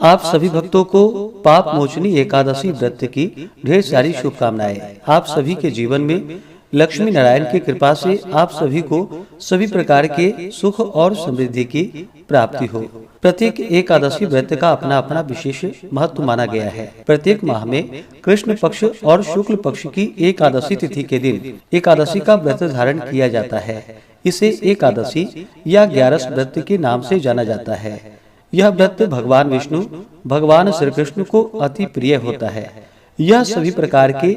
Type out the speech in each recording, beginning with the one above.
आप सभी भक्तों को पाप मोचनी एकादशी व्रत की ढेर सारी शुभकामनाएं। आप सभी के जीवन में लक्ष्मी नारायण की कृपा से आप सभी को सभी प्रकार के सुख और समृद्धि की प्राप्ति हो। प्रत्येक एकादशी व्रत का अपना अपना विशेष महत्व माना गया है। प्रत्येक माह में कृष्ण पक्ष और शुक्ल पक्ष की एकादशी तिथि के दिन एकादशी का व्रत धारण किया जाता है। इसे एकादशी या 11 व्रत के नाम से जाना जाता है। यह व्रत भगवान विष्णु भगवान श्री कृष्ण को अति प्रिय होता है। यह सभी प्रकार के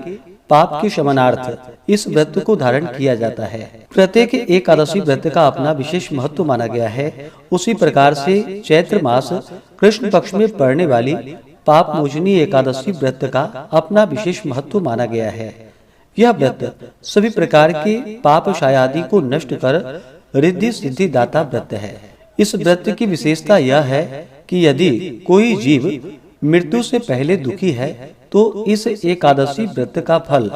पाप के शमनार्थ इस व्रत को धारण किया जाता है। प्रत्येक एकादशी व्रत का अपना विशेष महत्व माना गया है। उसी प्रकार से चैत्र मास कृष्ण पक्ष में पड़ने वाली पाप मोचनी एकादशी व्रत का अपना विशेष महत्व माना गया है। यह व्रत सभी प्रकार के पाप शायादि को नष्ट कर रिद्धि सिद्धि दाता व्रत है। इस व्रत की विशेषता यह है कि यदि कोई जीव मृत्यु से पहले दुखी है तो इस एकादशी व्रत का फल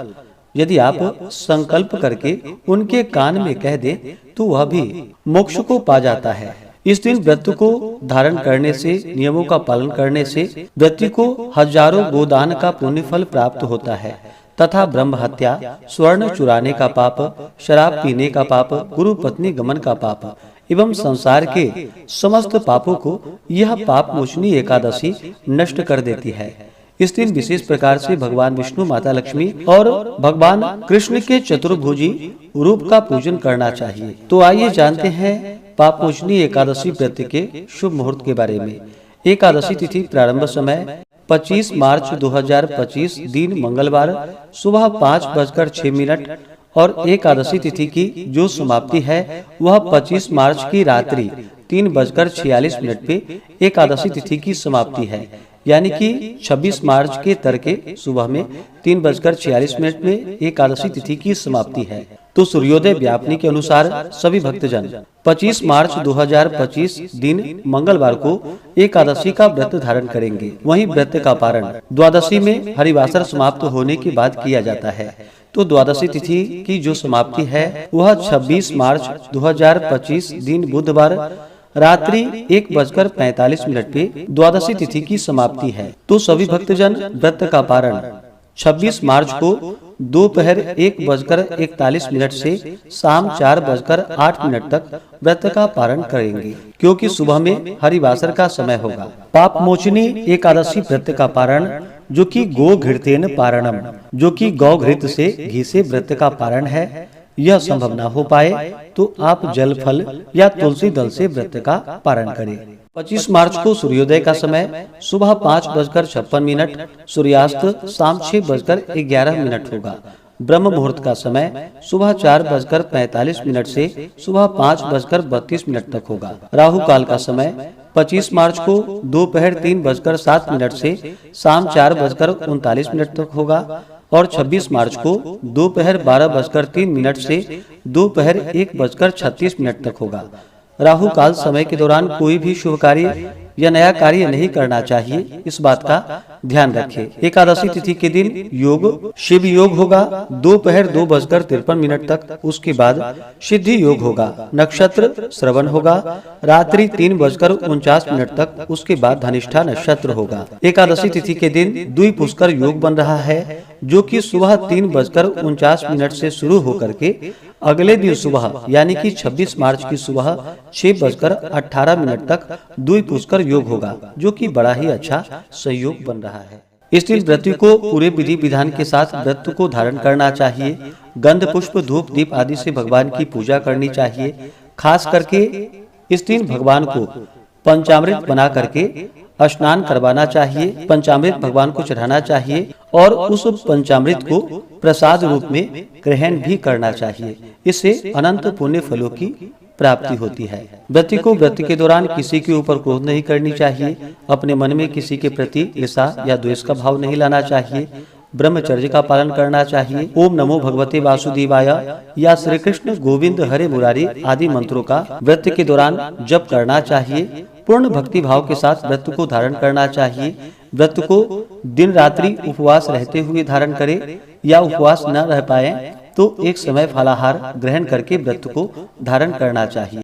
यदि आप संकल्प करके उनके कान में कह दे तो वह भी मोक्ष को पा जाता है। इस दिन व्रत को धारण करने से, नियमों का पालन करने से व्यक्ति को हजारों गोदान का पुण्य फल प्राप्त होता है तथा ब्रह्म हत्या, स्वर्ण चुराने का पाप, शराब पीने का पाप, गुरु पत्नी गमन का पाप एवं संसार के समस्त पापों को यह पाप मोचनी एकादशी नष्ट कर देती है। इस दिन विशेष प्रकार से भगवान विष्णु, माता लक्ष्मी और भगवान कृष्ण के चतुर्भुजी रूप का पूजन करना चाहिए। तो आइए जानते हैं पाप मोचनी एकादशी व्रत के शुभ मुहूर्त के बारे में। एकादशी तिथि प्रारंभ समय 25 मार्च 2025 दिन मंगलवार सुबह 5:06 और एकादशी तिथि की जो समाप्ति है वह 25 मार्च की रात्रि 3:46 पे एकादशी तिथि की समाप्ति है। यानी कि 26 मार्च के तड़के सुबह में 3:46 में एकादशी तिथि की समाप्ति है। तो सूर्योदय व्यापनी के अनुसार सभी भक्तजन 25 मार्च 2025 दिन मंगलवार को एकादशी का व्रत धारण करेंगे। वहीं व्रत का पारण द्वादशी में हरिवासर समाप्त होने के बाद किया जाता है। तो द्वादशी तिथि की जो समाप्ति है वह 26 मार्च 2025 दिन बुधवार रात्रि 1:45 पे द्वादशी तिथि की समाप्ति है। तो सभी भक्तजन व्रत का पारण 26 मार्च को दोपहर 1:41 से शाम 4:08 तक व्रत का पारण करेंगे, क्योंकि सुबह में हरिवासर का समय होगा। पाप मोचनी एकादशी व्रत का पारण जो कि गो घृतेन पारणम, जो कि गौ घृत से घी से व्रत का पारण है, यह संभव न हो पाए तो आप जल फल या तुलसी दल से व्रत का पारण करें। 25 मार्च को सूर्योदय का समय सुबह 5:56, सूर्यास्त शाम 6:11 होगा। ब्रह्म मुहूर्त का समय सुबह 4:45 से सुबह 5:32 तक होगा। राहु काल का समय 25 मार्च को दोपहर 3:07 से शाम 4:39 तक होगा और 26 मार्च को दोपहर 12:03 से दोपहर 1:36 तक होगा। राहु काल समय के दौरान कोई भी शुभ कार्य या नया कार्य नहीं करना चाहिए, इस बात का ध्यान रखें। एकादशी तिथि के दिन योग शिव योग होगा दोपहर 2:53 तक। उसके बाद सिद्धि योग होगा। नक्षत्र श्रवण होगा रात्रि 3:49 तक। उसके बाद धनिष्ठा नक्षत्र होगा। एकादशी तिथि के दिन द्विपुष्कर योग बन रहा है जो कि सुबह 3:49 से शुरू होकर के अगले दिन सुबह यानी कि 26 मार्च की सुबह 6:18 तक द्विपुष्कर योग होगा, जो कि बड़ा ही अच्छा सहयोग बन रहा है। इस दिन व्रती को पूरे विधि विधान के साथ व्रत को धारण करना चाहिए। गंध पुष्प धूप दीप आदि से भगवान की पूजा करनी चाहिए। खास करके इस दिन भगवान को पंचामृत बना करके स्नान करवाना चाहिए। पंचामृत भगवान को चढ़ाना चाहिए और उस पंचामृत को प्रसाद रूप में ग्रहण भी करना चाहिए। इससे अनंत पुण्य फलों की प्राप्ति होती है। व्रती को व्रत के दौरान किसी के ऊपर क्रोध नहीं करनी चाहिए। अपने मन में किसी के प्रति ईर्ष्या या द्वेष का भाव नहीं लाना चाहिए। ब्रह्मचर्य का पालन करना चाहिए। ओम नमो भगवते वासुदेवाय या श्री कृष्ण गोविंद हरे मुरारी आदि मंत्रों का व्रत के दौरान जप करना चाहिए। पूर्ण भक्ति भाव के साथ व्रत को धारण करना चाहिए। व्रत को दिन रात्रि उपवास रहते हुए धारण करें या उपवास न रह पाए तो एक समय फलाहार ग्रहण करके व्रत को धारण करना चाहिए।